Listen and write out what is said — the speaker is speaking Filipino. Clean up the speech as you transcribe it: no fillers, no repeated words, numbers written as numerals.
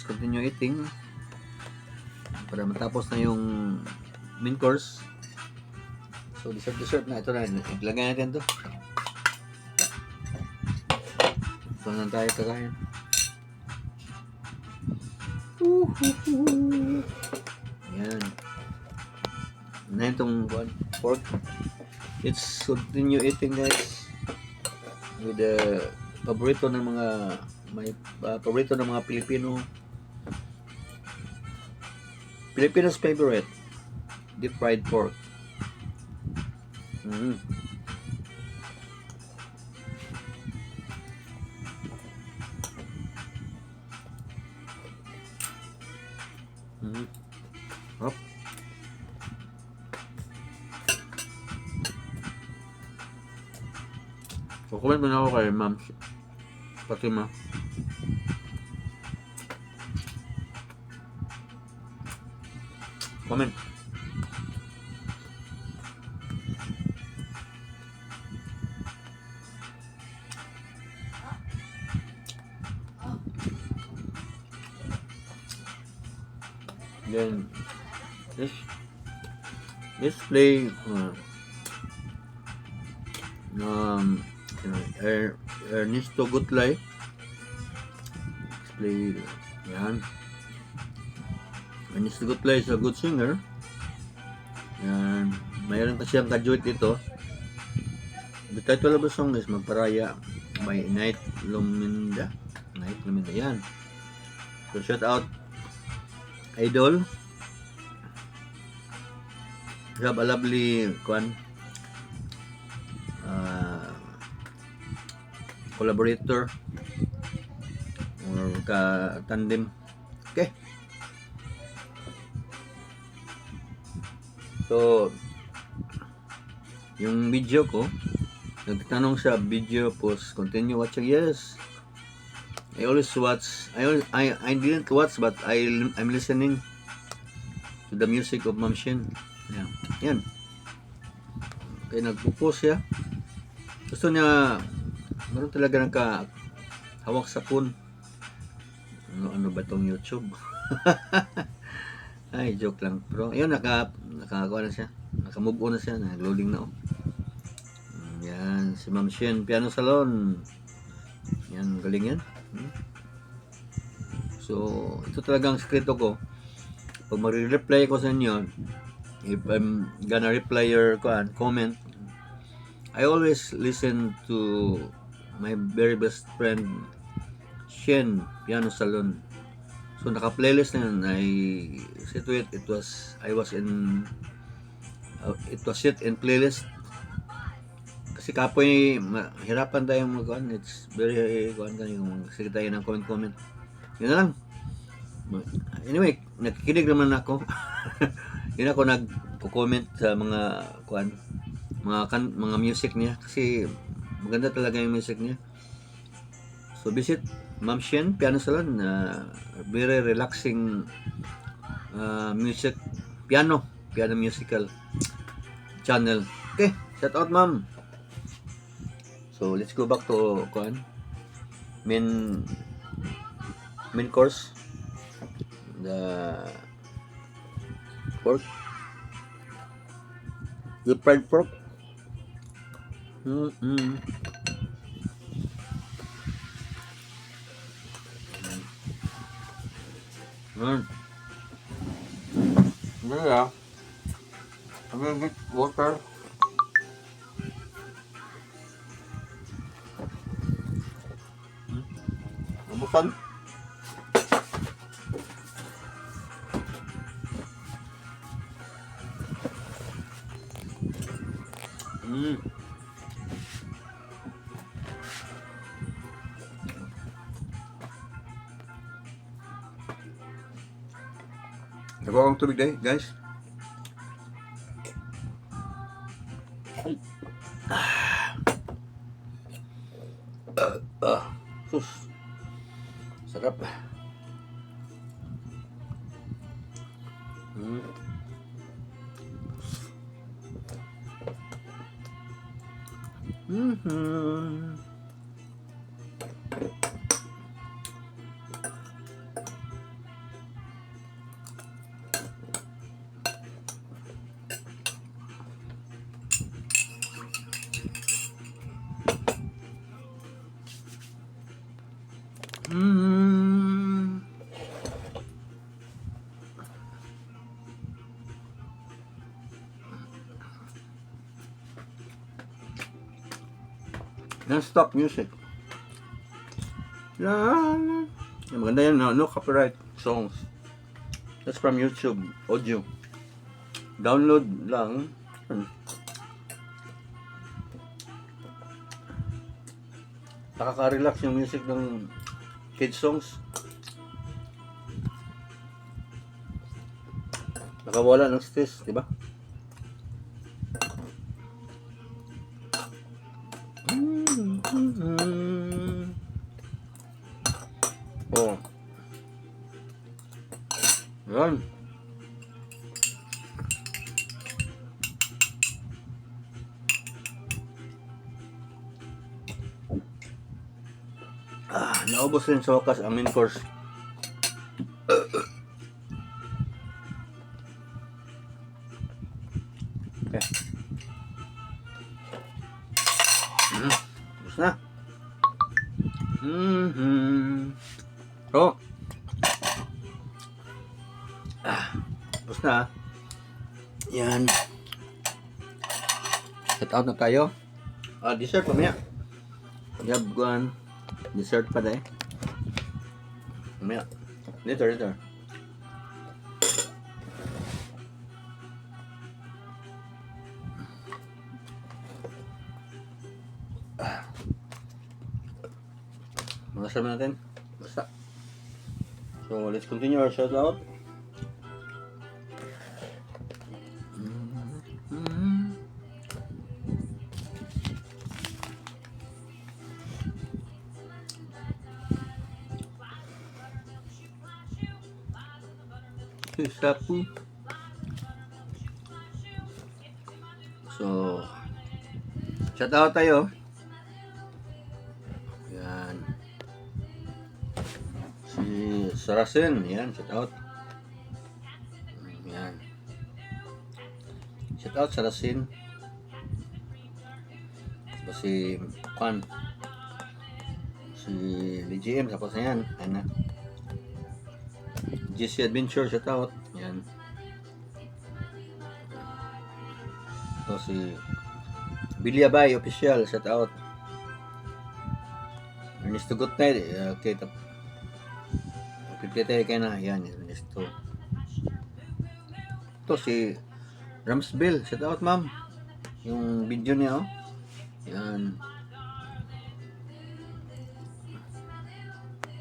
let's continue eating para matapos na yung main course. So dessert na ito na, ilagay natin to. Ito na tayo kakain. Yan na itong pork. Let's continue eating, guys, with the paborito ng mga paborito ng mga Filipinos favorite, deep fried pork. Hop. So, comment mo na ako kay Ma'am Fatima. Comment. Then let's play Ernesto Gutlay. Let's play yan. Ernesto Gutlay is a good singer. Yan. Mayroon pa siyang ka-duet dito. The title of the song is Magparaya by Night Luminda. Yan. So shout out Idol. You have a lovely collaborator or ka-tandem. Okay. So, yung video ko, nagtanong sa video post, continue watching. Yes. I always watch. I didn't watch, but I'm listening to the music of Ma'am Shin. Yan. Okay, nagpo-post siya. Gusto niya, meron talaga hawak sa phone. Ano ba tong YouTube? Ay, joke lang. Pero, ayun, nakakuha na siya. Naka-move on na siya. Nag-loading na. Yan, si Ma'am Shin Piano Salon. Yan, galing yan. So, ito talagang sekreto ko. Pag mag-reply ko sa inyo, if I'm gonna reply your comment, I always listen to my very best friend Shin Piano Salon. So naka-playlist na yun. It was set in playlist. Kasi kapoy hirapan tayo mag-on. It's very yung sige tayo ng comment. Yun na lang. Anyway, nakikinig naman ako. Yun ako nagko-comment sa mga mga music niya kasi maganda talaga yung music niya. So visit Ma'am Shin Piano Salon, very relaxing music, piano musical channel. Okay, shout out Ma'am. So let's go back to main course, the pork, the fried pork. Yeah. I'm gonna get water. Bukan. Nagawang tubig day, guys. Sus. Sarap. Non-stop music. Yan. Maganda yan, no copyright songs. That's from YouTube, audio. Download lang. Nakaka-relax yung music ng kids songs. Nakawala ng stress, di ba? Oh. Yan. Naubos rin sa wakas ang main course. Okay. Ubos na. Oh. Ubos na. Yan. Set out na tayo. Dessert mamaya. We have one. Dessert pa dahil. Mamaya. Later. Magasama natin. Basta. So, let's continue our shout out. Sapu. So, shout out tayo. Yan. Si Sarasen, yan, shout out. Yan. Shout out Sarasen. Si Juan. Si BGM, tapos na yan. Ayan na. GC Adventure, shout out. Yan. Ito si Billy Abay, official, shout out. Ernesto Gutnight, okay, pipili kayo na. Yan, Ernesto. Ito si Ramsbell, shout out ma'am. Yung video niya, oh. Yan.